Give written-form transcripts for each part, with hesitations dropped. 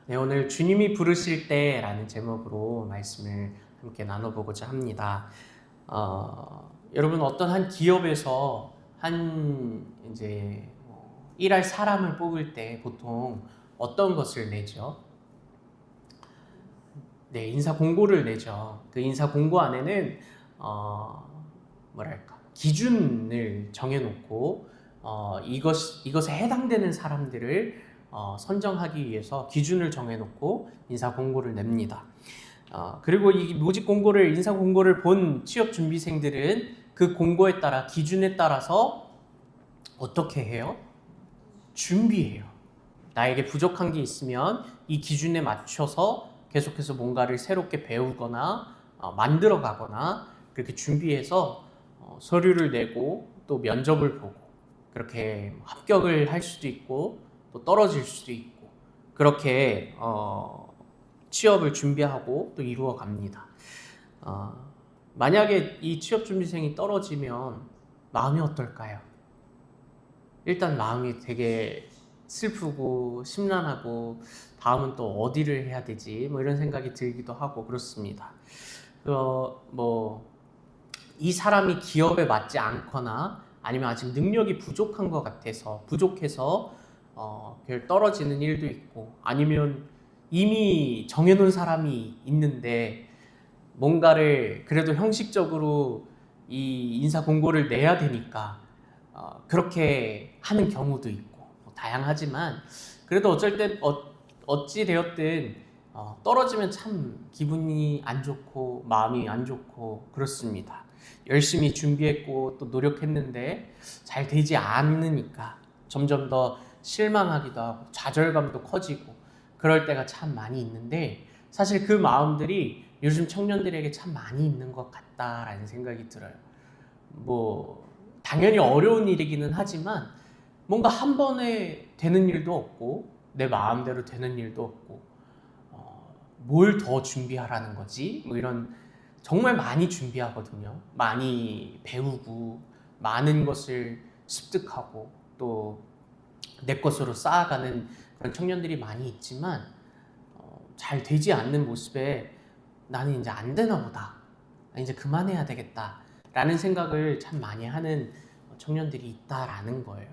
네, 오늘 주님이 부르실 때라는 제목으로 말씀을 함께 나눠보고자 합니다. 여러분 어떤 한 기업에서 일할 사람을 뽑을 때 보통 어떤 것을 내죠? 네, 인사 공고를 내죠. 그 인사 공고 안에는 기준을 정해놓고 이것에 해당되는 사람들을 선정하기 위해서 기준을 정해놓고 인사 공고를 냅니다. 그리고 이 모집 공고를 인사 공고를 본 취업 준비생들은 그 공고에 따라 기준에 따라서 어떻게 해요? 준비해요. 나에게 부족한 게 있으면 이 기준에 맞춰서 계속해서 뭔가를 새롭게 배우거나 만들어 가거나 그렇게 준비해서 서류를 내고 또 면접을 보고 그렇게 합격을 할 수도 있고 또 떨어질 수도 있고 그렇게 취업을 준비하고 또 이루어 갑니다. 만약에 이 취업 준비생이 떨어지면 마음이 어떨까요? 일단 마음이 되게 슬프고 심란하고 다음은 또 어디를 해야 되지 뭐 이런 생각이 들기도 하고 그렇습니다. 이 사람이 기업에 맞지 않거나 아니면 아직 능력이 부족한 것 같아서 부족해서 떨어지는 일도 있고 아니면 이미 정해놓은 사람이 있는데 뭔가를 그래도 형식적으로 이 인사 공고를 내야 되니까 그렇게 하는 경우도 있고 다양하지만 그래도 어찌 되었든 떨어지면 참 기분이 안 좋고 마음이 안 좋고 그렇습니다. 열심히 준비했고 또 노력했는데 잘 되지 않으니까 점점 더 실망하기도 하고 좌절감도 커지고 그럴 때가 참 많이 있는데 사실 그 마음들이 요즘 청년들에게 참 많이 있는 것 같다라는 생각이 들어요. 당연히 어려운 일이기는 하지만 뭔가 한 번에 되는 일도 없고 내 마음대로 되는 일도 없고 뭘 더 준비하라는 거지? 이런 정말 많이 준비하거든요. 많이 배우고 많은 것을 습득하고 또 내 것으로 쌓아가는 그런 청년들이 많이 있지만 잘 되지 않는 모습에 나는 이제 안 되나 보다. 이제 그만해야 되겠다. 라는 생각을 참 많이 하는 청년들이 있다라는 거예요.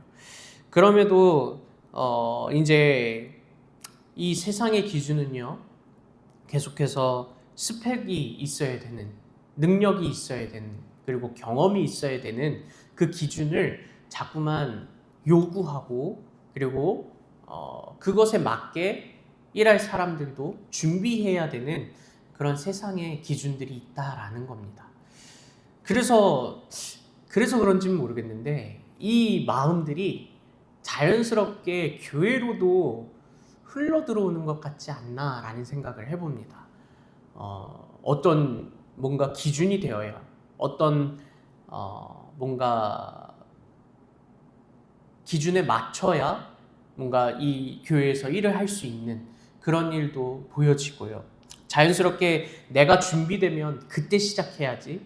그럼에도 이제 이 세상의 기준은요. 계속해서 스펙이 있어야 되는, 능력이 있어야 되는, 그리고 경험이 있어야 되는 그 기준을 자꾸만 요구하고 그리고 그것에 맞게 일할 사람들도 준비해야 되는 그런 세상의 기준들이 있다라는 겁니다. 그래서 그런지는 모르겠는데 이 마음들이 자연스럽게 교회로도 흘러 들어오는 것 같지 않나라는 생각을 해봅니다. 어떤 뭔가 기준이 되어야 어떤 뭔가 기준에 맞춰야 뭔가 이 교회에서 일을 할 수 있는 그런 일도 보여지고요. 자연스럽게 내가 준비되면 그때 시작해야지.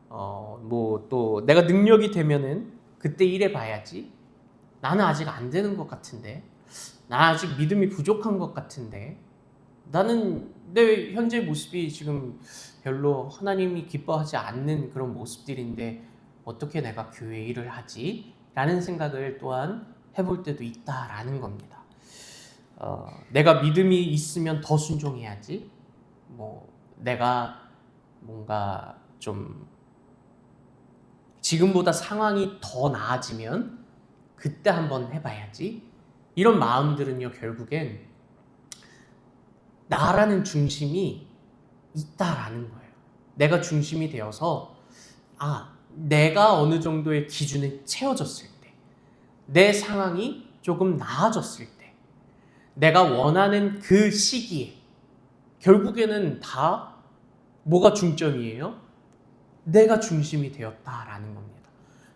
또 내가 능력이 되면은 그때 일해 봐야지. 나는 아직 안 되는 것 같은데. 나 아직 믿음이 부족한 것 같은데. 나는 내 현재 모습이 지금 별로 하나님이 기뻐하지 않는 그런 모습들인데 어떻게 내가 교회 일을 하지? 라는 생각을 또한 해볼 때도 있다라는 겁니다. 내가 믿음이 있으면 더 순종해야지. 내가 뭔가 좀 지금보다 상황이 더 나아지면 그때 한번 해봐야지. 이런 마음들은요, 결국엔 나라는 중심이 있다라는 거예요. 내가 중심이 되어서, 내가 어느 정도의 기준에 채워졌을 때, 내 상황이 조금 나아졌을 때, 내가 원하는 그 시기에, 결국에는 다 뭐가 중점이에요? 내가 중심이 되었다라는 겁니다.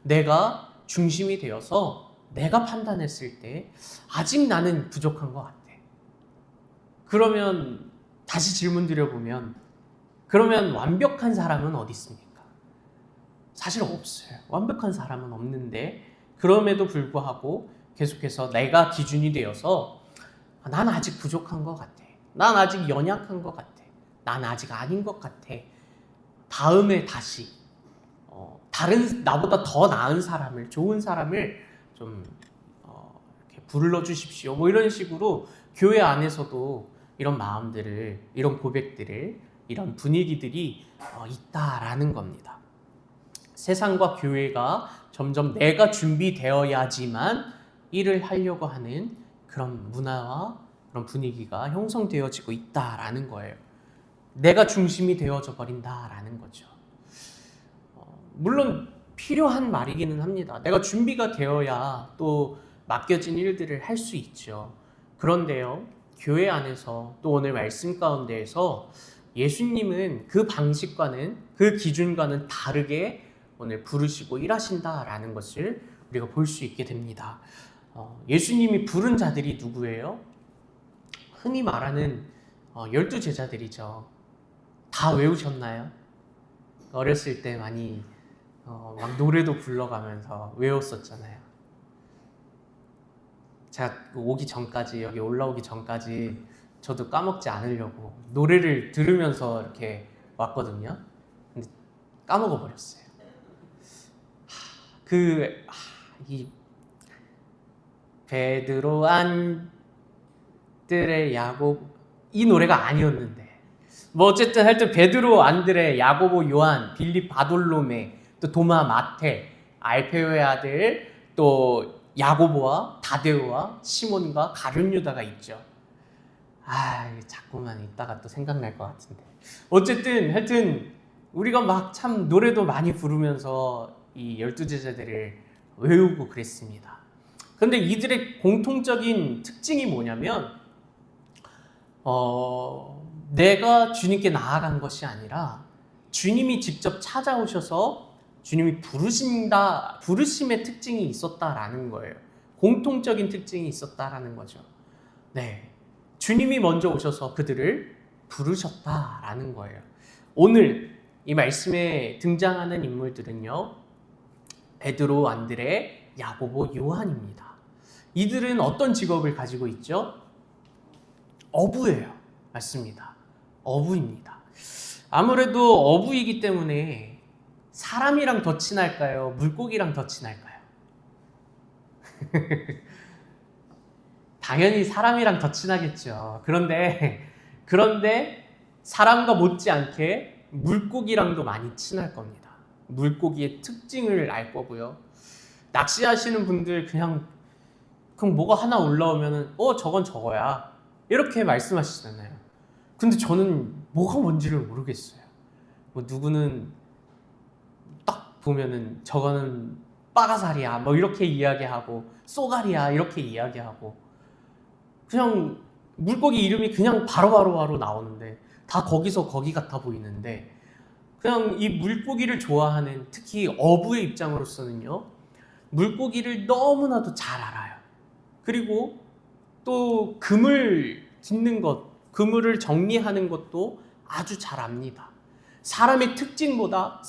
내가 중심이 되어서 내가 판단했을 때 아직 나는 부족한 것 같아. 그러면 다시 질문 드려보면 그러면 완벽한 사람은 어디 있습니까? 사실 없어요. 완벽한 사람은 없는데 그럼에도 불구하고 계속해서 내가 기준이 되어서 난 아직 부족한 것 같아. 난 아직 연약한 것 같아. 난 아직 아닌 것 같아. 다음에 다시 다른 나보다 더 나은 사람을, 좋은 사람을 좀 이렇게 불러주십시오. 뭐 이런 식으로 교회 안에서도 이런 마음들을, 이런 고백들을, 이런 분위기들이 있다라는 겁니다. 세상과 교회가 점점 내가 준비되어야지만 일을 하려고 하는 그런 문화와 그런 분위기가 형성되어지고 있다라는 거예요. 내가 중심이 되어져 버린다라는 거죠. 물론 필요한 말이기는 합니다. 내가 준비가 되어야 또 맡겨진 일들을 할 수 있죠. 그런데요, 교회 안에서 또 오늘 말씀 가운데에서 예수님은 그 방식과는, 그 기준과는 다르게 오늘 부르시고 일하신다라는 것을 우리가 볼 수 있게 됩니다. 예수님이 부른 자들이 누구예요? 흔히 말하는 12 제자들이죠. 다 외우셨나요? 어렸을 때 많이 막 노래도 불러가면서 외웠었잖아요. 제가 오기 전까지, 여기 올라오기 전까지 저도 까먹지 않으려고 노래를 들으면서 이렇게 왔거든요. 근데 까먹어 버렸어요. 이 베드로, 안드레, 야곱, 이 노래가 아니었는데, 뭐 어쨌든 하여튼 베드로, 안드레, 야고보, 요한, 빌립, 바돌로메, 또 도마, 마테, 알페오의 아들, 또 야고보와 다데오와 시몬과 가룟 유다가 있죠. 자꾸만 이따가 또 생각날 것 같은데. 어쨌든 하여튼 우리가 막 참 노래도 많이 부르면서 이 12 제자들을 외우고 그랬습니다. 그런데 이들의 공통적인 특징이 뭐냐면 내가 주님께 나아간 것이 아니라 주님이 직접 찾아오셔서 주님이 부르심의 특징이 있었다라는 거예요. 공통적인 특징이 있었다라는 거죠. 네, 주님이 먼저 오셔서 그들을 부르셨다라는 거예요. 오늘 이 말씀에 등장하는 인물들은요, 베드로, 안드레, 야고보, 요한입니다. 이들은 어떤 직업을 가지고 있죠? 어부예요. 맞습니다. 어부입니다. 아무래도 어부이기 때문에 사람이랑 더 친할까요? 물고기랑 더 친할까요? 당연히 사람이랑 더 친하겠죠. 그런데 사람과 못지않게 물고기랑도 많이 친할 겁니다. 물고기의 특징을 알 거고요. 낚시하시는 분들 그냥 뭐가 하나 올라오면은 저건 저거야, 이렇게 말씀하시잖아요. 근데 저는 뭐가 뭔지를 모르겠어요. 뭐 누구는 딱 보면은 저거는 빠가사리야 뭐 이렇게 이야기하고, 쏘가리야 이렇게 이야기하고, 그냥 물고기 이름이 그냥 바로 나오는데 다 거기서 거기 같아 보이는데, 그냥 이 물고기를 좋아하는, 특히 어부의 입장으로서는요, 물고기를 너무나도 잘 알아요. 그리고 또 그물 깃는 것, 그물을 정리하는 것도 아주 잘 압니다. 사람의 특징보다,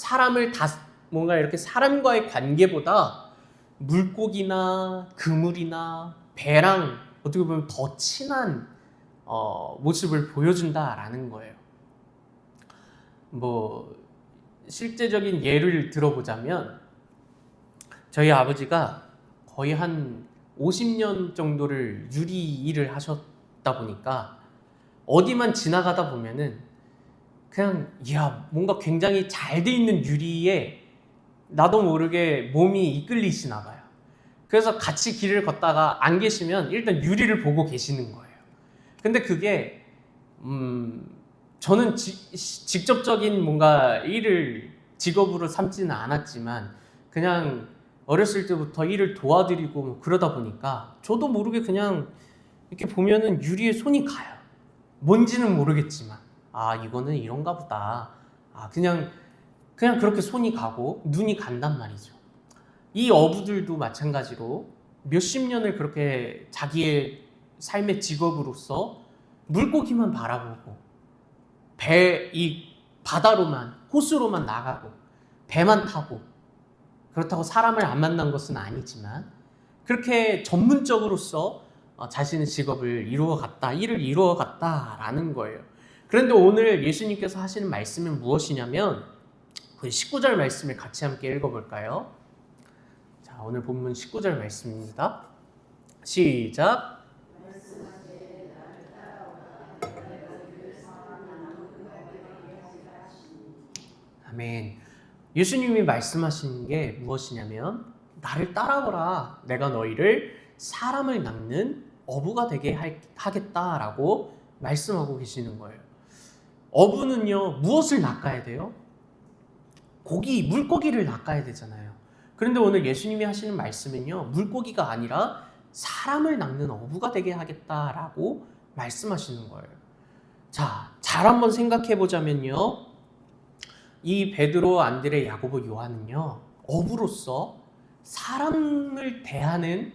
뭔가 이렇게 사람과의 관계보다 물고기나 그물이나 배랑 어떻게 보면 더 친한 모습을 보여준다라는 거예요. 뭐 실제적인 예를 들어보자면, 저희 아버지가 거의 한 50년 정도를 유리 일을 하셨다 보니까 어디만 지나가다 보면은 그냥 뭔가 굉장히 잘 돼 있는 유리에 나도 모르게 몸이 이끌리시나 봐요. 그래서 같이 길을 걷다가 안 계시면 일단 유리를 보고 계시는 거예요. 근데 그게 저는 직접적인 뭔가 일을 직업으로 삼지는 않았지만 그냥 어렸을 때부터 일을 도와드리고 뭐 그러다 보니까 저도 모르게 그냥 이렇게 보면은 유리에 손이 가요. 뭔지는 모르겠지만 이거는 이런가 보다. 그냥 그렇게 손이 가고 눈이 간단 말이죠. 이 어부들도 마찬가지로 몇십 년을 그렇게 자기의 삶의 직업으로서 물고기만 바라보고 이 바다로만, 호수로만 나가고 배만 타고, 그렇다고 사람을 안 만난 것은 아니지만 그렇게 전문적으로서 자신의 직업을 이루어갔다, 일을 이루어갔다라는 거예요. 그런데 오늘 예수님께서 하시는 말씀은 무엇이냐면 19절 말씀을 같이 함께 읽어볼까요? 자, 오늘 본문 19절 말씀입니다. 시작. 아멘. 예수님이 말씀하시는 게 무엇이냐면 나를 따라오라. 내가 너희를 사람을 낚는 어부가 되게 하겠다라고 말씀하고 계시는 거예요. 어부는요, 무엇을 낚아야 돼요? 물고기를 낚아야 되잖아요. 그런데 오늘 예수님이 하시는 말씀은요, 물고기가 아니라 사람을 낚는 어부가 되게 하겠다라고 말씀하시는 거예요. 자, 잘 한번 생각해 보자면요, 이 베드로, 안드레, 야고보, 요한은요, 어부로서 사람을 대하는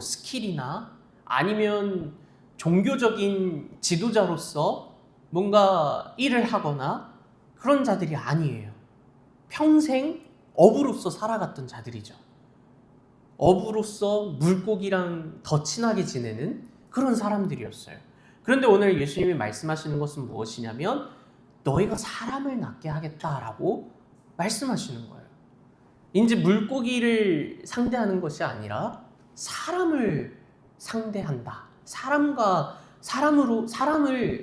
스킬이나 아니면 종교적인 지도자로서 뭔가 일을 하거나 그런 자들이 아니에요. 평생 어부로서 살아갔던 자들이죠. 어부로서 물고기랑 더 친하게 지내는 그런 사람들이었어요. 그런데 오늘 예수님이 말씀하시는 것은 무엇이냐면 너희가 사람을 낚게 하겠다라고 말씀하시는 거예요. 이제 물고기를 상대하는 것이 아니라 사람을 상대한다. 사람을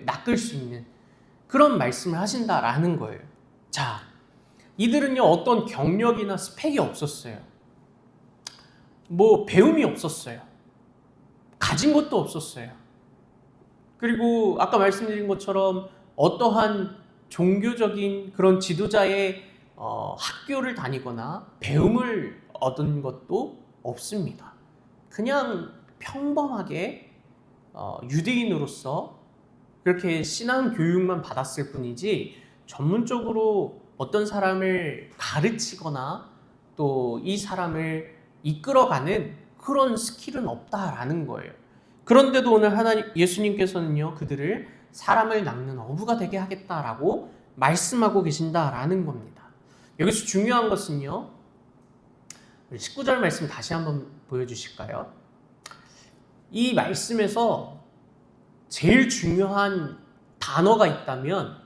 낚을 수 있는 그런 말씀을 하신다라는 거예요. 자, 이들은요, 어떤 경력이나 스펙이 없었어요. 배움이 없었어요. 가진 것도 없었어요. 그리고 아까 말씀드린 것처럼 어떠한 종교적인 그런 지도자의 학교를 다니거나 배움을 얻은 것도 없습니다. 그냥 평범하게 유대인으로서 그렇게 신앙 교육만 받았을 뿐이지 전문적으로 어떤 사람을 가르치거나 또 이 사람을 이끌어가는 그런 스킬은 없다라는 거예요. 그런데도 오늘 예수님께서는요, 그들을 사람을 낚는 어부가 되게 하겠다라고 말씀하고 계신다라는 겁니다. 여기서 중요한 것은요, 19절 말씀 다시 한번 보여주실까요? 이 말씀에서 제일 중요한 단어가 있다면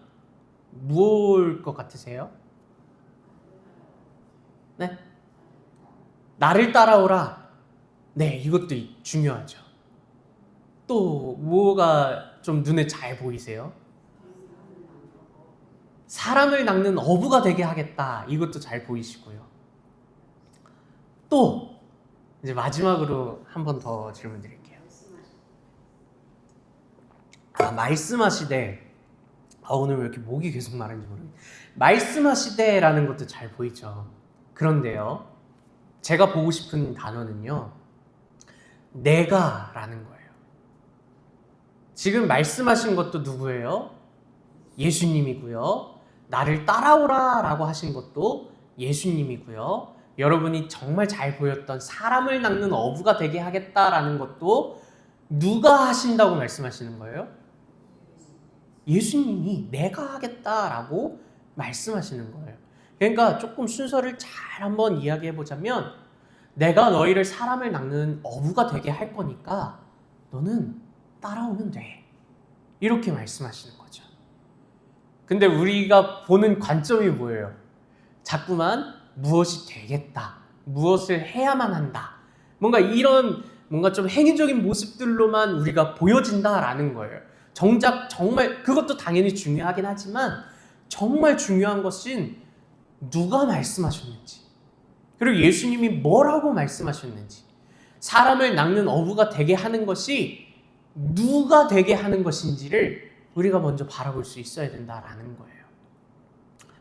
무엇일 것 같으세요? 네? 나를 따라오라. 네, 이것도 중요하죠. 또 뭐가 좀 눈에 잘 보이세요? 사람을 낚는 어부가 되게 하겠다. 이것도 잘 보이시고요. 또 이제 마지막으로 한 번 더 질문 드릴게요. 말씀하시되, 오늘 왜 이렇게 목이 계속 마른지 모르겠어요. 말씀하시되라는 것도 잘 보이죠. 그런데요, 제가 보고 싶은 단어는요, 내가라는 거예요. 지금 말씀하신 것도 누구예요? 예수님이고요. 나를 따라오라 라고 하신 것도 예수님이고요. 여러분이 정말 잘 보였던 사람을 낚는 어부가 되게 하겠다라는 것도 누가 하신다고 말씀하시는 거예요? 예수님이 내가 하겠다라고 말씀하시는 거예요. 그러니까 조금 순서를 잘 한번 이야기해 보자면 내가 너희를 사람을 낚는 어부가 되게 할 거니까 너는 따라오면 돼. 이렇게 말씀하시는 거죠. 근데 우리가 보는 관점이 뭐예요? 자꾸만 무엇이 되겠다. 무엇을 해야만 한다. 뭔가 좀 행위적인 모습들로만 우리가 보여진다라는 거예요. 정작 정말 그것도 당연히 중요하긴 하지만 정말 중요한 것은 누가 말씀하셨는지, 그리고 예수님이 뭐라고 말씀하셨는지, 사람을 낚는 어부가 되게 하는 것이 누가 되게 하는 것인지를 우리가 먼저 바라볼 수 있어야 된다라는 거예요.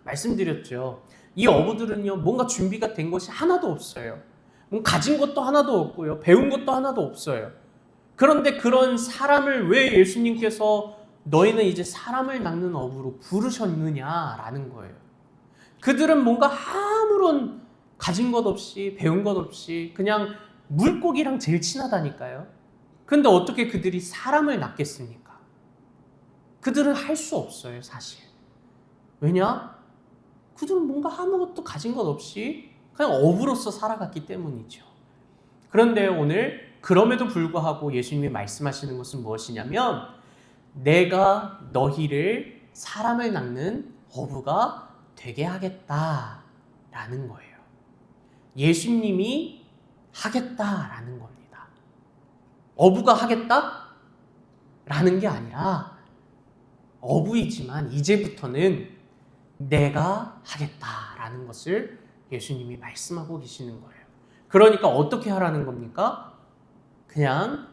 말씀드렸죠. 이 어부들은요, 뭔가 준비가 된 것이 하나도 없어요. 가진 것도 하나도 없고요. 배운 것도 하나도 없어요. 그런데 그런 사람을 왜 예수님께서 너희는 이제 사람을 낚는 어부로 부르셨느냐라는 거예요. 그들은 뭔가 아무런 가진 것 없이 배운 것 없이 그냥 물고기랑 제일 친하다니까요. 그런데 어떻게 그들이 사람을 낚겠습니까? 그들은 할 수 없어요, 사실. 왜냐? 그들은 뭔가 아무것도 가진 것 없이 그냥 어부로서 살아갔기 때문이죠. 그런데 오늘 그럼에도 불구하고 예수님이 말씀하시는 것은 무엇이냐면 내가 너희를 사람을 낚는 어부가 되게 하겠다라는 거예요. 예수님이 하겠다라는 겁니다. 어부가 하겠다라는 게 아니라 어부이지만 이제부터는 내가 하겠다라는 것을 예수님이 말씀하고 계시는 거예요. 그러니까 어떻게 하라는 겁니까? 그냥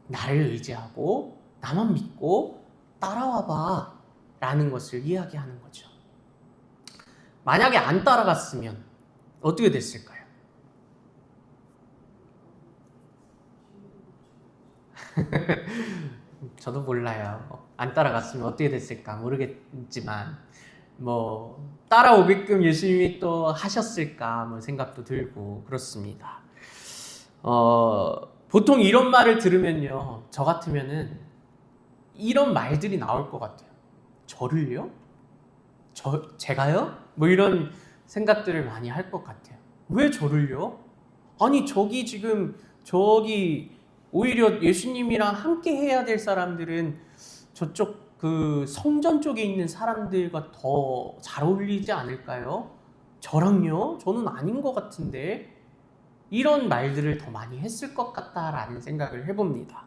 나를 의지하고 나만 믿고 따라와봐 라는 것을 이야기하는 거죠. 만약에 안 따라갔으면 어떻게 됐을까요? 저도 몰라요. 안 따라갔으면 어떻게 됐을까 모르겠지만 따라오게끔 예수님이 또 하셨을까 생각도 들고 그렇습니다. 보통 이런 말을 들으면요, 저 같으면은 이런 말들이 나올 것 같아요. 저를요? 제가요? 이런 생각들을 많이 할 것 같아요. 왜 저를요? 아니 저기 오히려 예수님이랑 함께 해야 될 사람들은 저쪽 그 성전 쪽에 있는 사람들과 더 잘 어울리지 않을까요? 저랑요? 저는 아닌 것 같은데 이런 말들을 더 많이 했을 것 같다라는 생각을 해봅니다.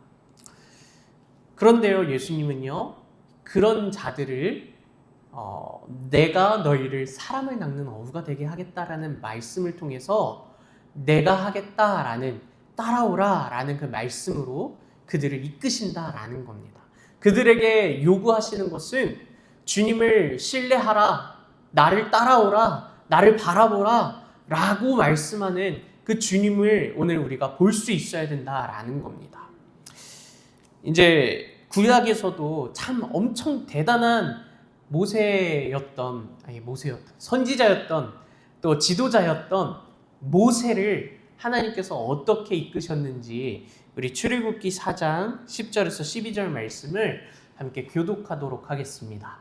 그런데요, 예수님은요, 그런 자들을 내가 너희를 사람을 낚는 어부가 되게 하겠다라는 말씀을 통해서 내가 하겠다라는 따라오라라는 그 말씀으로 그들을 이끄신다라는 겁니다. 그들에게 요구하시는 것은 주님을 신뢰하라, 나를 따라오라, 나를 바라보라 라고 말씀하는 그 주님을 오늘 우리가 볼 수 있어야 된다라는 겁니다. 이제 구약에서도 참 엄청 대단한 선지자였던 또 지도자였던 모세를 하나님께서 어떻게 이끄셨는지 우리 출애굽기 4장 10절에서 12절 말씀을 함께 교독하도록 하겠습니다.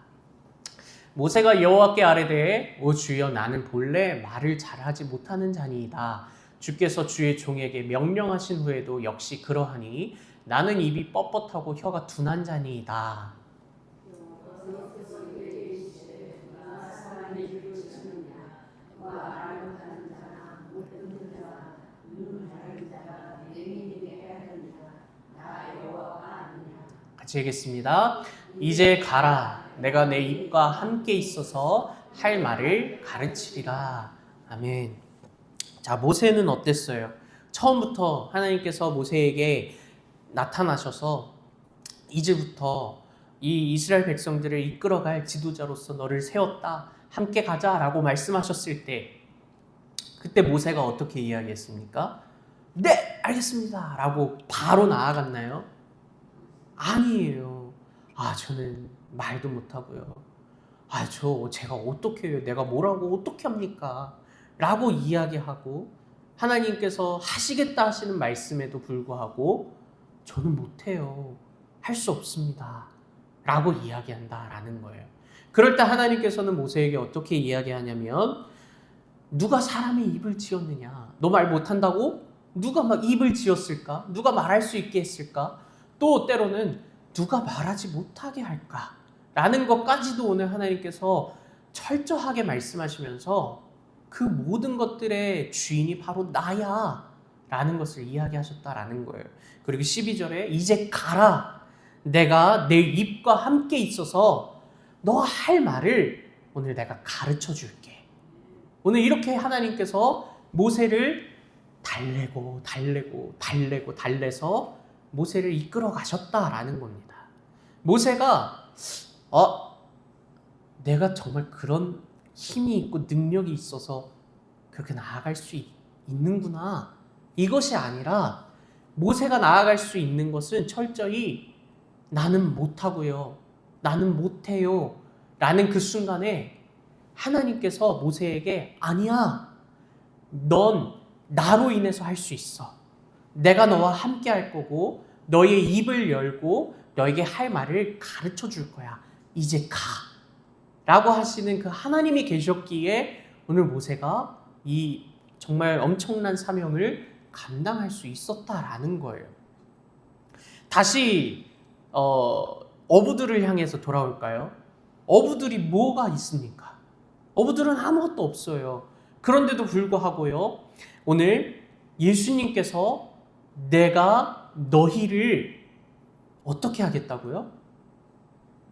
모세가 여호와께 아뢰되 오 주여 나는 본래 말을 잘하지 못하는 자니이다. 주께서 주의 종에게 명령하신 후에도 역시 그러하니 나는 입이 뻣뻣하고 혀가 둔한 자니이다. 같이 읽겠습니다. 이제 가라. 내가 내 입과 함께 있어서 할 말을 가르치리라. 아멘. 자, 모세는 어땠어요? 처음부터 하나님께서 모세에게 나타나셔서 이제부터 이 이스라엘 백성들을 이끌어갈 지도자로서 너를 세웠다. 함께 가자라고 말씀하셨을 때 그때 모세가 어떻게 이야기했습니까? 네, 알겠습니다. 라고 바로 나아갔나요? 아니에요. 저는 말도 못하고요. 제가 어떻게 해요? 내가 뭐라고 어떻게 합니까? 라고 이야기하고 하나님께서 하시겠다 하시는 말씀에도 불구하고 저는 못해요. 할 수 없습니다. 라고 이야기한다라는 거예요. 그럴 때 하나님께서는 모세에게 어떻게 이야기하냐면 누가 사람의 입을 지었느냐? 너 말 못한다고? 누가 막 입을 지었을까? 누가 말할 수 있게 했을까? 또 때로는 누가 말하지 못하게 할까? 라는 것까지도 오늘 하나님께서 철저하게 말씀하시면서 그 모든 것들의 주인이 바로 나야 라는 것을 이야기하셨다라는 거예요. 그리고 12절에 이제 가라. 내가 내 입과 함께 있어서 너 할 말을 오늘 내가 가르쳐 줄게. 오늘 이렇게 하나님께서 모세를 달래서 모세를 이끌어 가셨다라는 겁니다. 모세가 내가 정말 그런 힘이 있고 능력이 있어서 그렇게 나아갈 수 있는구나. 이것이 아니라 모세가 나아갈 수 있는 것은 철저히 나는 못하고요. 나는 못해요. 라는 그 순간에 하나님께서 모세에게 아니야. 넌 나로 인해서 할 수 있어. 내가 너와 함께 할 거고 너의 입을 열고 너에게 할 말을 가르쳐 줄 거야. 이제 가. 라고 하시는 그 하나님이 계셨기에 오늘 모세가 이 정말 엄청난 사명을 감당할 수 있었다라는 거예요. 다시 어부들을 향해서 돌아올까요? 어부들이 뭐가 있습니까? 어부들은 아무것도 없어요. 그런데도 불구하고요, 오늘 예수님께서 내가 너희를 어떻게 하겠다고요?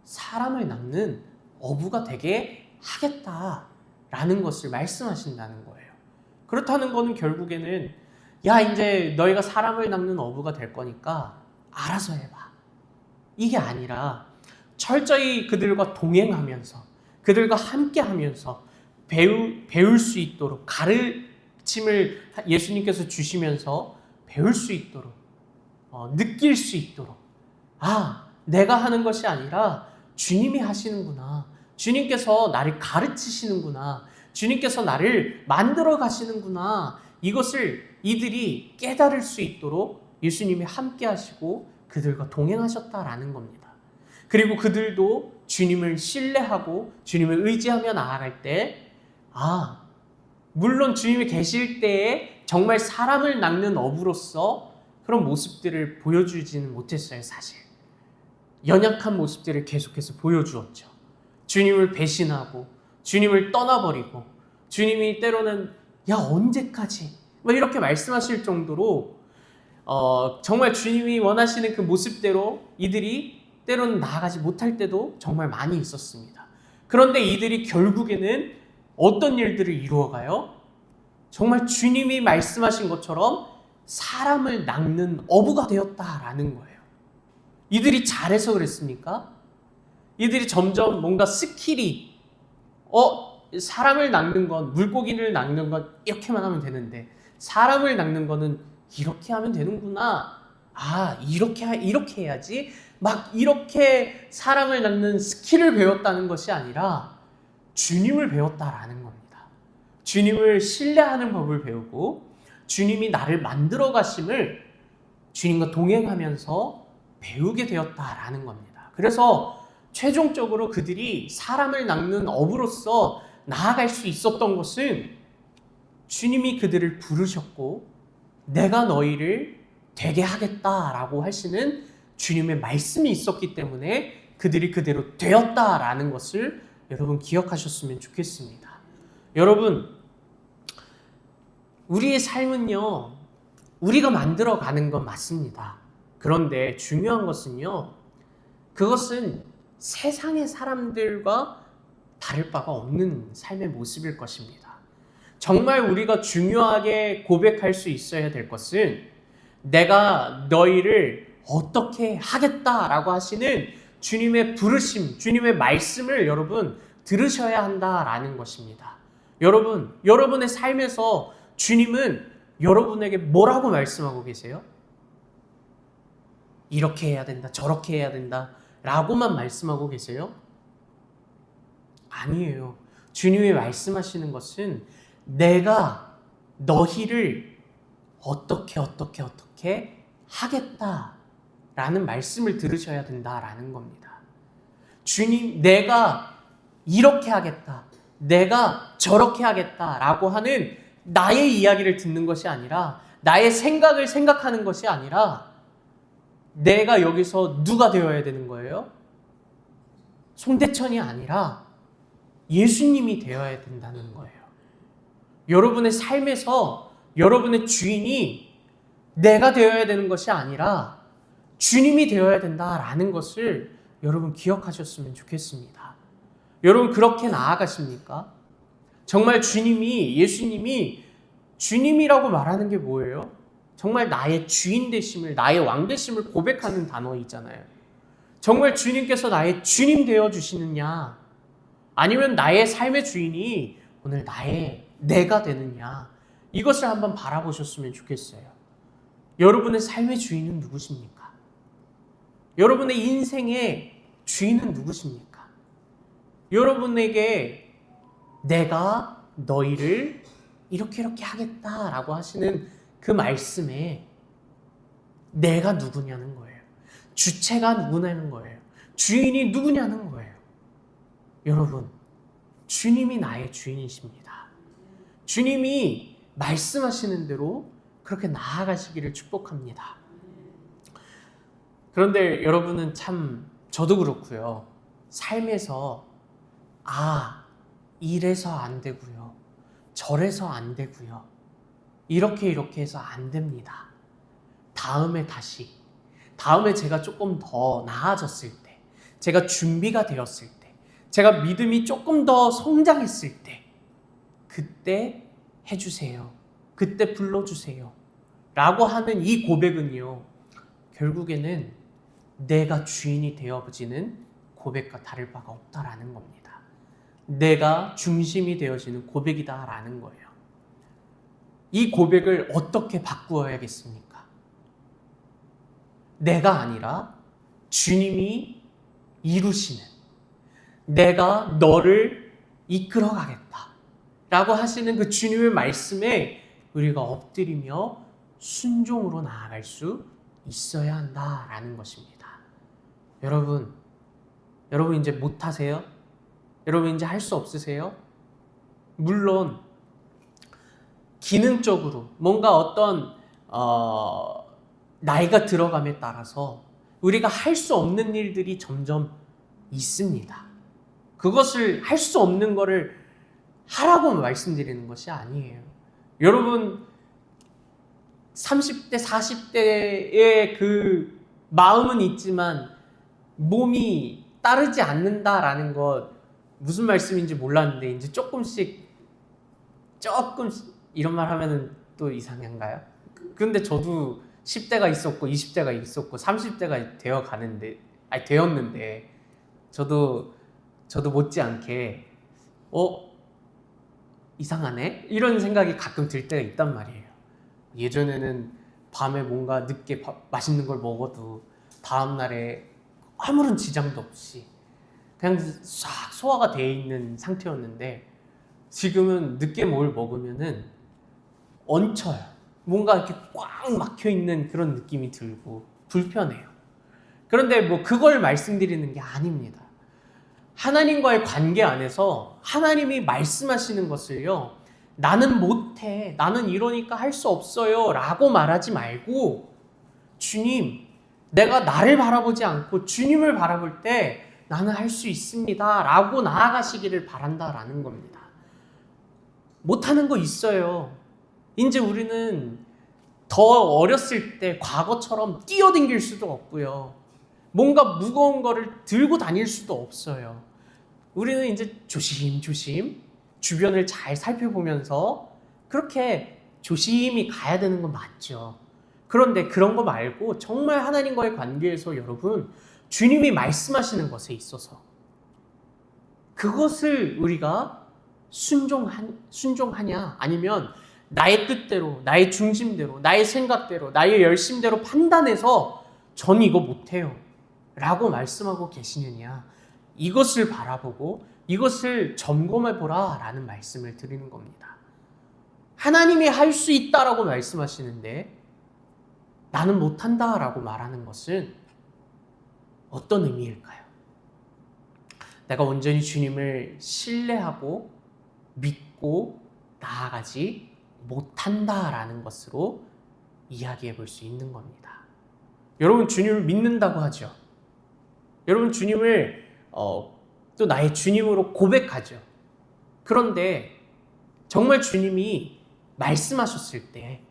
사람을 낚는 어부가 되게 하겠다라는 것을 말씀하신다는 거예요. 그렇다는 거는 결국에는 야, 이제 너희가 사람을 낚는 어부가 될 거니까 알아서 해봐. 이게 아니라 철저히 그들과 동행하면서 그들과 함께 하면서 배울 수 있도록 가르침을 예수님께서 주시면서 배울 수 있도록 느낄 수 있도록 내가 하는 것이 아니라 주님이 하시는구나. 주님께서 나를 가르치시는구나. 주님께서 나를 만들어 가시는구나. 이것을 이들이 깨달을 수 있도록 예수님이 함께 하시고 그들과 동행하셨다라는 겁니다. 그리고 그들도 주님을 신뢰하고 주님을 의지하며 나아갈 때 물론 주님이 계실 때에 정말 사람을 낚는 어부로서 그런 모습들을 보여주지는 못했어요, 사실. 연약한 모습들을 계속해서 보여주었죠. 주님을 배신하고 주님을 떠나버리고 주님이 때로는 야, 언제까지? 이렇게 말씀하실 정도로 정말 주님이 원하시는 그 모습대로 이들이 때로는 나아가지 못할 때도 정말 많이 있었습니다. 그런데 이들이 결국에는 어떤 일들을 이루어가요? 정말 주님이 말씀하신 것처럼 사람을 낚는 어부가 되었다라는 거예요. 이들이 잘해서 그랬습니까? 이들이 점점 뭔가 스킬이 사람을 낚는 건, 물고기를 낚는 건 이렇게만 하면 되는데 사람을 낚는 거는 이렇게 하면 되는구나. 이렇게 해야지. 막 이렇게 사람을 낚는 스킬을 배웠다는 것이 아니라 주님을 배웠다라는 겁니다. 주님을 신뢰하는 법을 배우고 주님이 나를 만들어 가심을 주님과 동행하면서 배우게 되었다라는 겁니다. 그래서 최종적으로 그들이 사람을 낚는 어부로서 나아갈 수 있었던 것은 주님이 그들을 부르셨고 내가 너희를 되게 하겠다라고 하시는 주님의 말씀이 있었기 때문에 그들이 그대로 되었다라는 것을 여러분 기억하셨으면 좋겠습니다. 여러분, 우리의 삶은요, 우리가 만들어가는 건 맞습니다. 그런데 중요한 것은요, 그것은 세상의 사람들과 다를 바가 없는 삶의 모습일 것입니다. 정말 우리가 중요하게 고백할 수 있어야 될 것은 내가 너희를 어떻게 하겠다라고 하시는 주님의 부르심, 주님의 말씀을 여러분 들으셔야 한다라는 것입니다. 여러분, 여러분의 삶에서 주님은 여러분에게 뭐라고 말씀하고 계세요? 이렇게 해야 된다, 저렇게 해야 된다 라고만 말씀하고 계세요? 아니에요. 주님이 말씀하시는 것은 내가 너희를 어떻게 하겠다라는 말씀을 들으셔야 된다라는 겁니다. 주님, 내가 이렇게 하겠다, 내가 저렇게 하겠다라고 하는 나의 이야기를 듣는 것이 아니라 나의 생각을 생각하는 것이 아니라 내가 여기서 누가 되어야 되는 거예요? 송대천이 아니라 예수님이 되어야 된다는 거예요. 여러분의 삶에서 여러분의 주인이 내가 되어야 되는 것이 아니라 주님이 되어야 된다라는 것을 여러분 기억하셨으면 좋겠습니다. 여러분 그렇게 나아가십니까? 정말 예수님이 주님이라고 말하는 게 뭐예요? 정말 나의 주인 되심을, 나의 왕 되심을 고백하는 단어이잖아요. 정말 주님께서 나의 주님 되어 주시느냐? 아니면 나의 삶의 주인이 오늘 내가 되느냐? 이것을 한번 바라보셨으면 좋겠어요. 여러분의 삶의 주인은 누구십니까? 여러분의 인생의 주인은 누구십니까? 여러분에게 내가 너희를 이렇게 하겠다라고 하시는 그 말씀에 내가 누구냐는 거예요. 주체가 누구냐는 거예요. 주인이 누구냐는 거예요. 여러분, 주님이 나의 주인이십니다. 주님이 말씀하시는 대로 그렇게 나아가시기를 축복합니다. 그런데 여러분은 참, 저도 그렇고요. 삶에서 이래서 안 되고요. 저래서 안 되고요. 이렇게 해서 안 됩니다. 다음에 제가 조금 더 나아졌을 때, 제가 준비가 되었을 때, 제가 믿음이 조금 더 성장했을 때, 그때 해주세요. 그때 불러주세요. 라고 하는 이 고백은요, 결국에는 내가 주인이 되어지는 고백과 다를 바가 없다라는 겁니다. 내가 중심이 되어지는 고백이다라는 거예요. 이 고백을 어떻게 바꾸어야겠습니까? 내가 아니라 주님이 이루시는, 내가 너를 이끌어 가겠다 라고 하시는 그 주님의 말씀에 우리가 엎드리며 순종으로 나아갈 수 있어야 한다라는 것입니다. 여러분 이제 못하세요? 여러분 이제 할 수 없으세요? 물론 기능적으로 뭔가 어떤 나이가 들어감에 따라서 우리가 할 수 없는 일들이 점점 있습니다. 그것을 할 수 없는 거를 하라고 말씀드리는 것이 아니에요. 여러분 30대, 40대의 그 마음은 있지만 몸이 따르지 않는다라는 것, 무슨 말씀인지 몰랐는데 이제 조금씩 이런 말 하면은 또 이상한가요? 근데 저도 10대가 있었고 20대가 있었고 30대가 되었는데 저도 못지않게 이상하네? 이런 생각이 가끔 들 때가 있단 말이에요. 예전에는 밤에 뭔가 늦게 맛있는 걸 먹어도 다음날에 아무런 지장도 없이 그냥 싹 소화가 돼 있는 상태였는데, 지금은 늦게 뭘 먹으면은 얹혀요. 뭔가 이렇게 꽉 막혀 있는 그런 느낌이 들고 불편해요. 그런데 뭐 그걸 말씀드리는 게 아닙니다. 하나님과의 관계 안에서 하나님이 말씀하시는 것을요, 나는 못해, 나는 이러니까 할 수 없어요 라고 말하지 말고, 주님, 내가 나를 바라보지 않고 주님을 바라볼 때 나는 할 수 있습니다 라고 나아가시기를 바란다라는 겁니다. 못하는 거 있어요. 이제 우리는 더 어렸을 때 과거처럼 뛰어댕길 수도 없고요. 뭔가 무거운 거를 들고 다닐 수도 없어요. 우리는 이제 조심조심 주변을 잘 살펴보면서 그렇게 조심히 가야 되는 건 맞죠. 그런데 그런 거 말고 정말 하나님과의 관계에서 여러분, 주님이 말씀하시는 것에 있어서 그것을 우리가 순종하냐, 아니면 나의 뜻대로, 나의 중심대로, 나의 생각대로, 나의 열심대로 판단해서 전 이거 못해요 라고 말씀하고 계시느냐, 이것을 바라보고 이것을 점검해보라 라는 말씀을 드리는 겁니다. 하나님이 할 수 있다라고 말씀하시는데 나는 못한다 라고 말하는 것은 어떤 의미일까요? 내가 온전히 주님을 신뢰하고 믿고 나아가지 못한다라는 것으로 이야기해 볼 수 있는 겁니다. 여러분 주님을 믿는다고 하죠. 여러분 주님을 또 나의 주님으로 고백하죠. 그런데 정말 주님이 말씀하셨을 때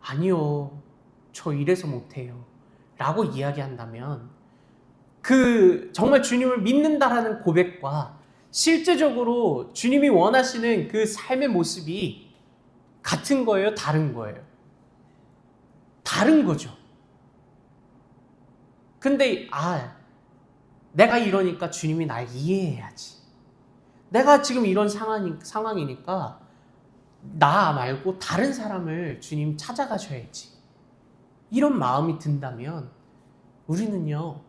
아니요, 저 이래서 못해요 라고 이야기한다면 그 정말 주님을 믿는다라는 고백과 실제적으로 주님이 원하시는 그 삶의 모습이 같은 거예요? 다른 거예요? 다른 거죠. 근데 내가 이러니까 주님이 날 이해해야지. 내가 지금 이런 상황이니까 나 말고 다른 사람을 주님 찾아가셔야지. 이런 마음이 든다면 우리는요,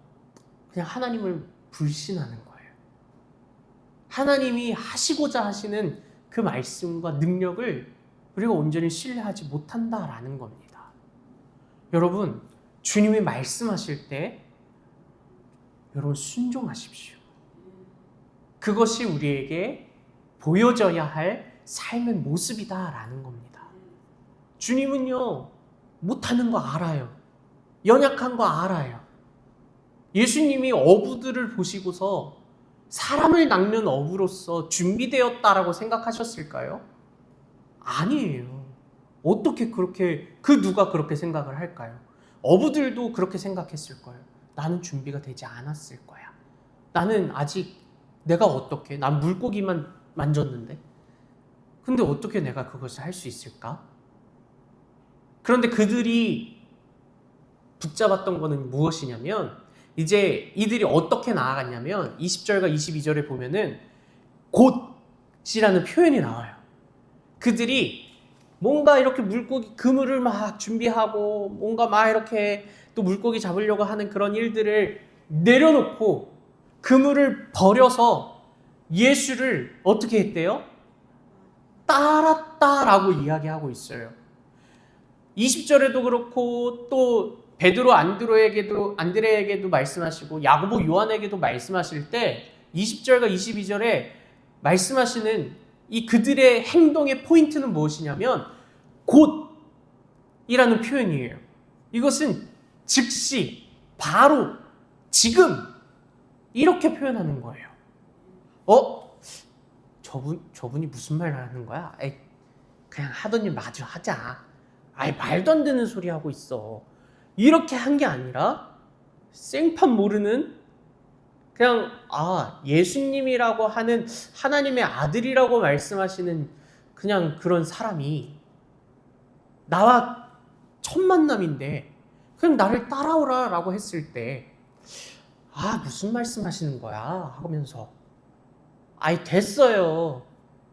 그냥 하나님을 불신하는 거예요. 하나님이 하시고자 하시는 그 말씀과 능력을 우리가 온전히 신뢰하지 못한다라는 겁니다. 여러분, 주님이 말씀하실 때 여러분 순종하십시오. 그것이 우리에게 보여져야 할 삶의 모습이다라는 겁니다. 주님은요, 못하는 거 알아요. 연약한 거 알아요. 예수님이 어부들을 보시고서 사람을 낚는 어부로서 준비되었다라고 생각하셨을까요? 아니에요. 어떻게 그렇게, 누가 그렇게 생각을 할까요? 어부들도 그렇게 생각했을 거예요. 나는 준비가 되지 않았을 거야. 나는 아직 내가 어떻게, 난 물고기만 만졌는데. 근데 어떻게 내가 그것을 할 수 있을까? 그런데 그들이 붙잡았던 거는 무엇이냐면, 이제 이들이 어떻게 나아갔냐면 20절과 22절에 보면은 곧이라는 표현이 나와요. 그들이 뭔가 이렇게 물고기 그물을 막 준비하고 뭔가 막 이렇게 또 물고기 잡으려고 하는 그런 일들을 내려놓고 그물을 버려서 예수를 어떻게 했대요? 따랐다라고 이야기하고 있어요. 20절에도 그렇고 또 베드로 안드레에게도 말씀하시고 야고보 요한에게도 말씀하실 때 20절과 22절에 말씀하시는 이 그들의 행동의 포인트는 무엇이냐면 곧이라는 표현이에요. 이것은 즉시, 바로, 지금 이렇게 표현하는 거예요. 저분이 무슨 말 하는 거야? 에이, 그냥 하던 일 마저 하자. 말도 안 되는 소리 하고 있어. 이렇게 한 게 아니라 생판 모르는 그냥 예수님이라고 하는 하나님의 아들이라고 말씀하시는 그냥 그런 사람이 나와 첫 만남인데 그냥 나를 따라오라 라고 했을 때 무슨 말씀하시는 거야 하면서 됐어요.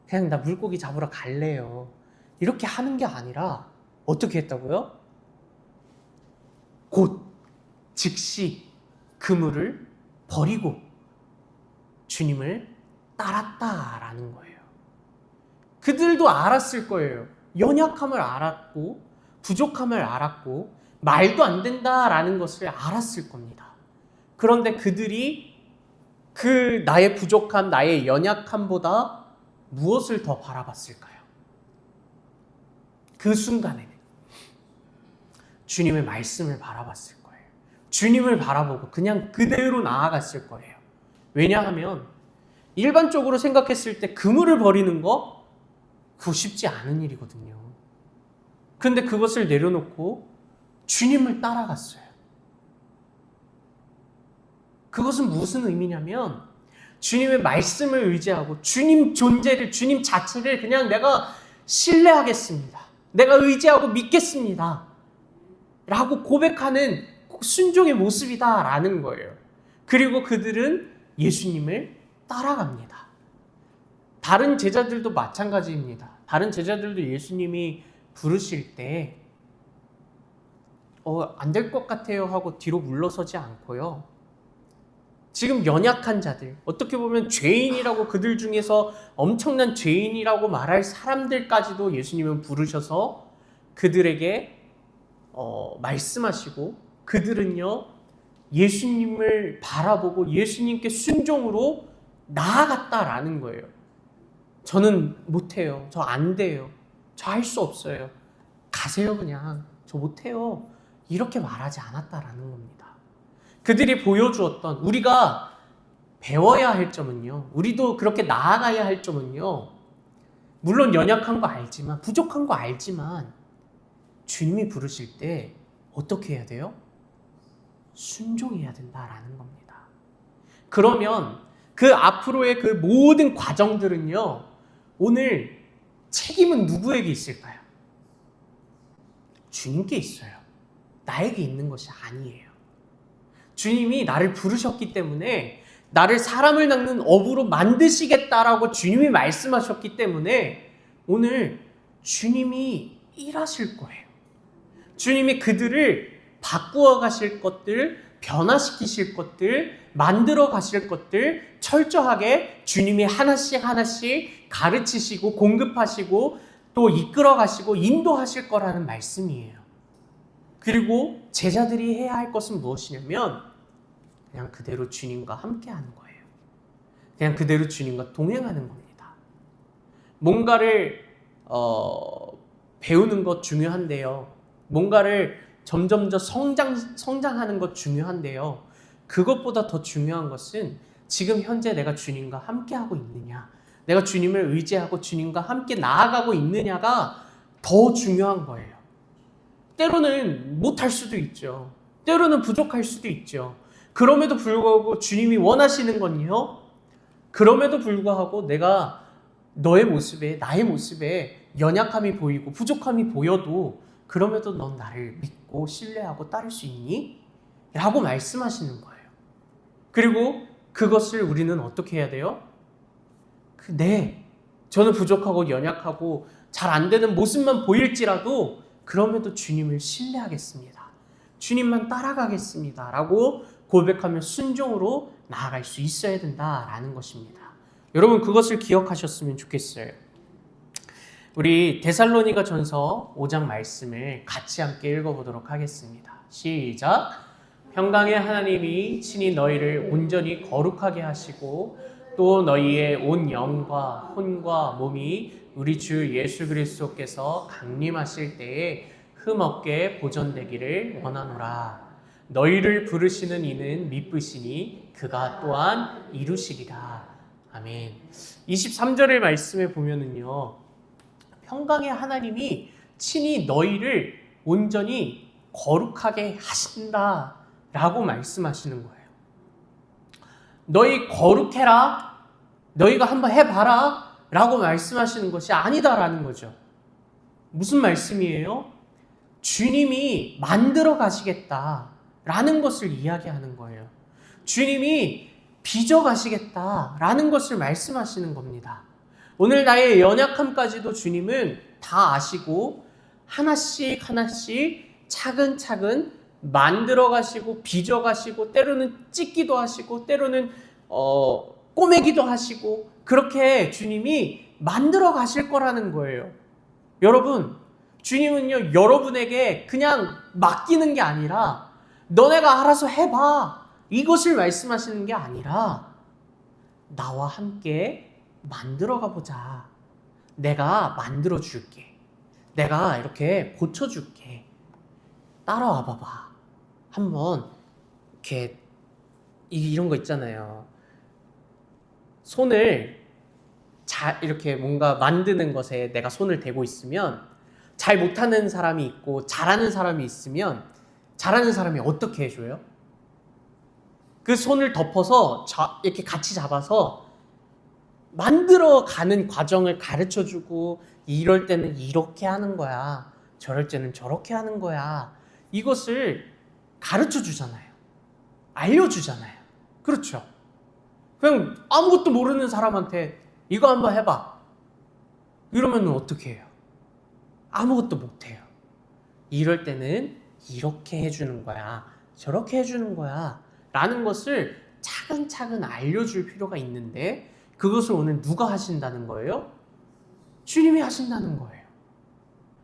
그냥 나 물고기 잡으러 갈래요. 이렇게 하는 게 아니라 어떻게 했다고요? 곧 즉시 그물을 버리고 주님을 따랐다라는 거예요. 그들도 알았을 거예요. 연약함을 알았고 부족함을 알았고 말도 안 된다라는 것을 알았을 겁니다. 그런데 그들이 그 나의 부족함, 나의 연약함보다 무엇을 더 바라봤을까요? 그 순간에는 주님의 말씀을 바라봤을 거예요. 주님을 바라보고 그냥 그대로 나아갔을 거예요. 왜냐하면 일반적으로 생각했을 때 그물을 버리는 거 그거 쉽지 않은 일이거든요. 그런데 그것을 내려놓고 주님을 따라갔어요. 그것은 무슨 의미냐면 주님의 말씀을 의지하고 주님 존재를, 주님 자체를 그냥 내가 신뢰하겠습니다. 내가 의지하고 믿겠습니다. 라고 고백하는 순종의 모습이다라는 거예요. 그리고 그들은 예수님을 따라갑니다. 다른 제자들도 마찬가지입니다. 다른 제자들도 예수님이 부르실 때 안 될 것 같아요 하고 뒤로 물러서지 않고요. 지금 연약한 자들, 어떻게 보면 죄인이라고 그들 중에서 엄청난 죄인이라고 말할 사람들까지도 예수님은 부르셔서 그들에게 말씀하시고 그들은요 예수님을 바라보고 예수님께 순종으로 나아갔다라는 거예요. 저는 못해요. 저 안 돼요. 저 할 수 없어요. 가세요 그냥. 저 못해요. 이렇게 말하지 않았다라는 겁니다. 그들이 보여주었던 우리가 배워야 할 점은요. 우리도 그렇게 나아가야 할 점은요. 물론 연약한 거 알지만 부족한 거 알지만 주님이 부르실 때 어떻게 해야 돼요? 순종해야 된다라는 겁니다. 그러면 그 앞으로의 그 모든 과정들은요. 오늘 책임은 누구에게 있을까요? 주님께 있어요. 나에게 있는 것이 아니에요. 주님이 나를 부르셨기 때문에 나를 사람을 낚는 어부로 만드시겠다라고 주님이 말씀하셨기 때문에 오늘 주님이 일하실 거예요. 주님이 그들을 바꾸어 가실 것들, 변화시키실 것들, 만들어 가실 것들 철저하게 주님이 하나씩 하나씩 가르치시고 공급하시고 또 이끌어 가시고 인도하실 거라는 말씀이에요. 그리고 제자들이 해야 할 것은 무엇이냐면 그냥 그대로 주님과 함께 하는 거예요. 그냥 그대로 주님과 동행하는 겁니다. 뭔가를 배우는 것 중요한데요. 뭔가를 점점 더 성장하는 것 중요한데요. 그것보다 더 중요한 것은 지금 현재 내가 주님과 함께하고 있느냐, 내가 주님을 의지하고 주님과 함께 나아가고 있느냐가 더 중요한 거예요. 때로는 못할 수도 있죠. 때로는 부족할 수도 있죠. 그럼에도 불구하고 주님이 원하시는 건요, 그럼에도 불구하고 내가 너의 모습에, 나의 모습에 연약함이 보이고 부족함이 보여도 그럼에도 넌 나를 믿고 신뢰하고 따를 수 있니? 라고 말씀하시는 거예요. 그리고 그것을 우리는 어떻게 해야 돼요? 네, 저는 부족하고 연약하고 잘 안 되는 모습만 보일지라도 그럼에도 주님을 신뢰하겠습니다. 주님만 따라가겠습니다. 라고 고백하며 순종으로 나아갈 수 있어야 된다라는 것입니다. 여러분 그것을 기억하셨으면 좋겠어요. 우리 데살로니가 전서 5장 말씀을 같이 함께 읽어보도록 하겠습니다. 시작! 평강의 하나님이 친히 너희를 온전히 거룩하게 하시고 또 너희의 온 영과 혼과 몸이 우리 주 예수 그리스도께서 강림하실 때에 흠없게 보존되기를 원하노라. 너희를 부르시는 이는 미쁘시니 그가 또한 이루시리라. 아멘. 23절의 말씀에 보면은요, 평강의 하나님이 친히 너희를 온전히 거룩하게 하신다 라고 말씀하시는 거예요. 너희 거룩해라, 너희가 한번 해봐라 라고 말씀하시는 것이 아니다라는 거죠. 무슨 말씀이에요? 주님이 만들어 가시겠다라는 것을 이야기하는 거예요. 주님이 빚어 가시겠다라는 것을 말씀하시는 겁니다. 오늘 나의 연약함까지도 주님은 다 아시고 하나씩 하나씩 차근차근 만들어 가시고 빚어 가시고 때로는 찢기도 하시고 때로는 꼬매기도 하시고 그렇게 주님이 만들어 가실 거라는 거예요. 여러분, 주님은요 여러분에게 그냥 맡기는 게 아니라 너네가 알아서 해봐 이것을 말씀하시는 게 아니라 나와 함께 만들어가 보자. 내가 만들어 줄게. 내가 이렇게 고쳐줄게. 따라와 봐봐. 한번 이렇게 이런 거 있잖아요. 손을 이렇게 뭔가 만드는 것에 내가 손을 대고 있으면 잘 못하는 사람이 있고 잘하는 사람이 있으면 잘하는 사람이 어떻게 해줘요? 그 손을 덮어서 이렇게 같이 잡아서 만들어가는 과정을 가르쳐주고 이럴 때는 이렇게 하는 거야. 저럴 때는 저렇게 하는 거야. 이것을 가르쳐주잖아요. 알려주잖아요. 그렇죠? 그냥 아무것도 모르는 사람한테 이거 한번 해봐. 이러면 어떻게 해요? 아무것도 못해요. 이럴 때는 이렇게 해주는 거야. 저렇게 해주는 거야. 라는 것을 차근차근 알려줄 필요가 있는데 그것을 오늘 누가 하신다는 거예요? 주님이 하신다는 거예요.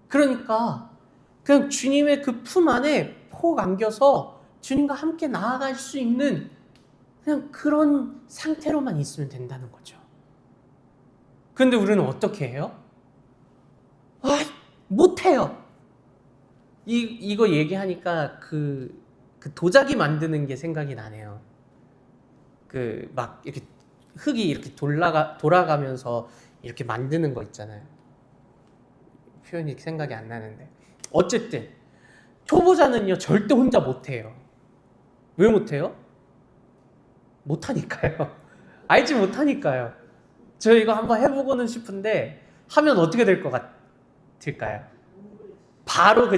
그러니까 그냥 주님의 그 품 안에 폭 안겨서 주님과 함께 나아갈 수 있는 그냥 그런 상태로만 있으면 된다는 거죠. 그런데 우리는 어떻게 해요? 못해요. 이거 얘기하니까 그 도자기 만드는 게 생각이 나네요. 막 이렇게 흙이 이렇게 돌아가면서 이렇게 만드는 거 있잖아요. 표현이 생각이 안 나는데. 어쨌든 초보자는요 절대 혼자 못해요. 왜 못해요? 못하니까요. 알지 못하니까요. 저 이거 한번 해보고는 싶은데 하면 어떻게 될 것 같을까요? 바로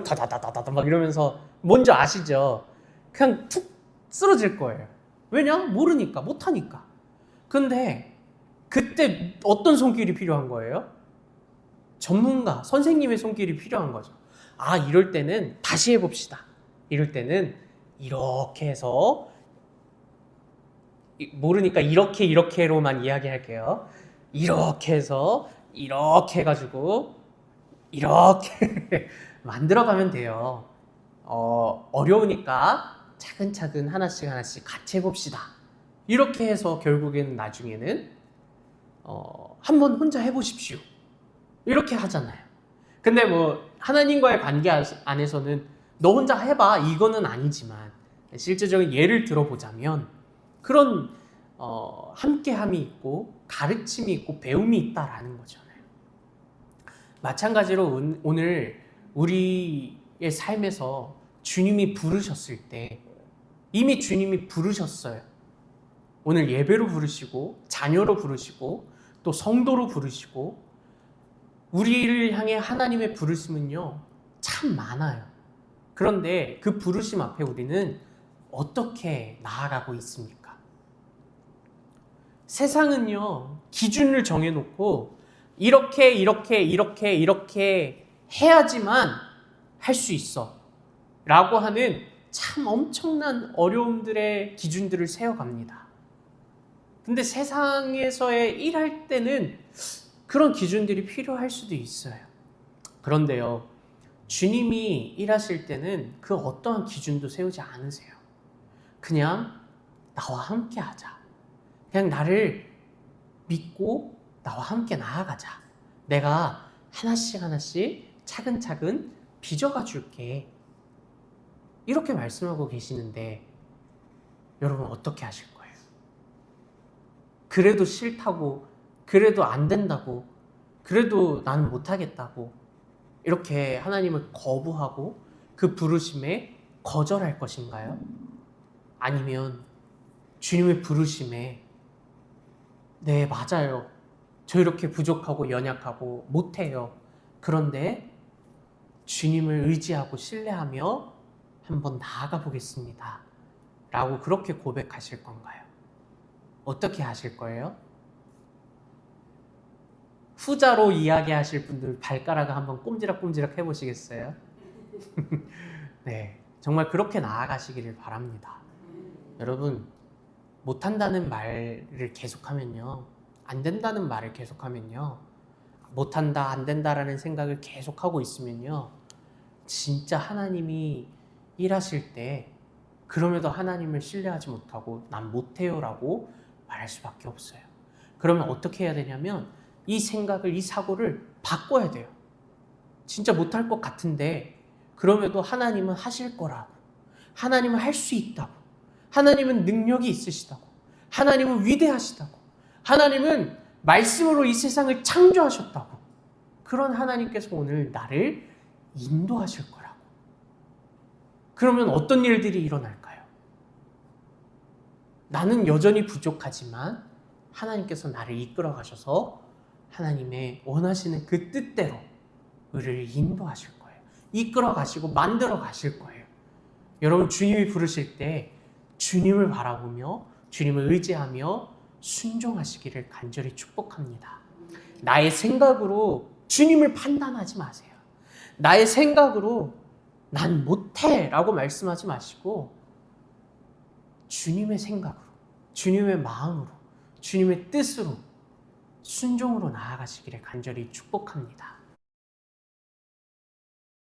다다다다다 막 이러면서 뭔지 아시죠? 그냥 툭 쓰러질 거예요. 왜냐? 모르니까, 못하니까. 근데 그때 어떤 손길이 필요한 거예요? 전문가, 선생님의 손길이 필요한 거죠. 이럴 때는 다시 해봅시다. 이럴 때는 이렇게 해서 모르니까 이렇게로만 이야기할게요. 이렇게 해서 이렇게 해가지고 이렇게 만들어가면 돼요. 어려우니까 차근차근 하나씩 같이 해봅시다. 이렇게 해서 결국에는 나중에는 한번 혼자 해보십시오. 이렇게 하잖아요. 근데 뭐 하나님과의 관계 안에서는 너 혼자 해봐 이거는 아니지만 실제적인 예를 들어보자면 그런 함께함이 있고 가르침이 있고 배움이 있다라는 거잖아요. 마찬가지로 오늘 우리의 삶에서 주님이 부르셨을 때 이미 주님이 부르셨어요. 오늘 예배로 부르시고 자녀로 부르시고 또 성도로 부르시고 우리를 향해 하나님의 부르심은요 참 많아요. 그런데 그 부르심 앞에 우리는 어떻게 나아가고 있습니까? 세상은요 기준을 정해놓고 이렇게 해야지만 할 수 있어 라고 하는 참 엄청난 어려움들의 기준들을 세워갑니다. 근데 세상에서의 일할 때는 그런 기준들이 필요할 수도 있어요. 그런데요, 주님이 일하실 때는 그 어떠한 기준도 세우지 않으세요. 그냥 나와 함께 하자. 그냥 나를 믿고 나와 함께 나아가자. 내가 하나씩 차근차근 빚어가 줄게. 이렇게 말씀하고 계시는데 여러분 어떻게 하실 거예요? 그래도 싫다고, 그래도 안 된다고, 그래도 나는 못하겠다고 이렇게 하나님을 거부하고 그 부르심에 거절할 것인가요? 아니면 주님의 부르심에 네 맞아요. 저 이렇게 부족하고 연약하고 못해요. 그런데 주님을 의지하고 신뢰하며 한번 나아가 보겠습니다. 라고 그렇게 고백하실 건가요? 어떻게 하실 거예요? 후자로 이야기하실 분들 발가락을 한번 꼼지락꼼지락 해보시겠어요? 네, 정말 그렇게 나아가시기를 바랍니다. 여러분, 못한다는 말을 계속하면요, 안 된다는 말을 계속하면요, 못한다, 안 된다라는 생각을 계속하고 있으면요, 진짜 하나님이 일하실 때 그럼에도 하나님을 신뢰하지 못하고 난 못해요라고 말할 수밖에 없어요. 그러면 어떻게 해야 되냐면 이 생각을, 이 사고를 바꿔야 돼요. 진짜 못할 것 같은데 그럼에도 하나님은 하실 거라고, 하나님은 할 수 있다고, 하나님은 능력이 있으시다고, 하나님은 위대하시다고, 하나님은 말씀으로 이 세상을 창조하셨다고, 그런 하나님께서 오늘 나를 인도하실 거라고. 그러면 어떤 일들이 일어날까요? 나는 여전히 부족하지만 하나님께서 나를 이끌어 가셔서 하나님의 원하시는 그 뜻대로 우리를 인도하실 거예요. 이끌어 가시고 만들어 가실 거예요. 여러분, 주님이 부르실 때 주님을 바라보며 주님을 의지하며 순종하시기를 간절히 축복합니다. 나의 생각으로 주님을 판단하지 마세요. 나의 생각으로 난 못해 라고 말씀하지 마시고 주님의 생각으로, 주님의 마음으로, 주님의 뜻으로, 순종으로 나아가시기를 간절히 축복합니다.